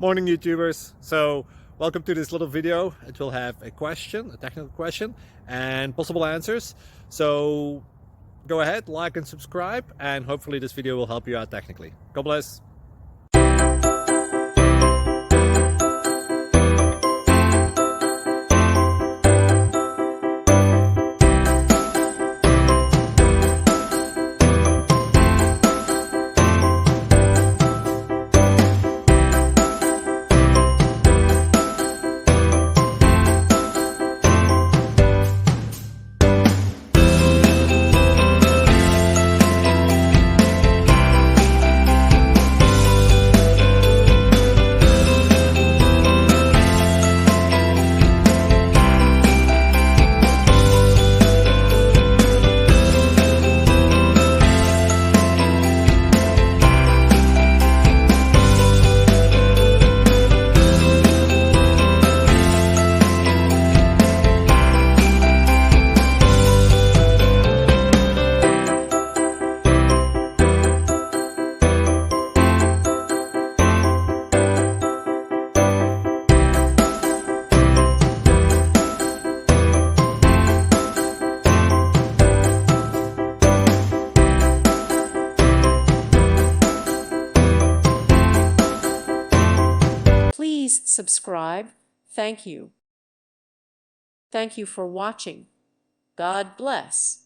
Morning, YouTubers. So welcome to this little video. It will have a question, a technical question, and possible answers. So go ahead, like and subscribe, and hopefully this video will help you out technically. God bless. Please subscribe. Thank you. Thank you for watching. God bless.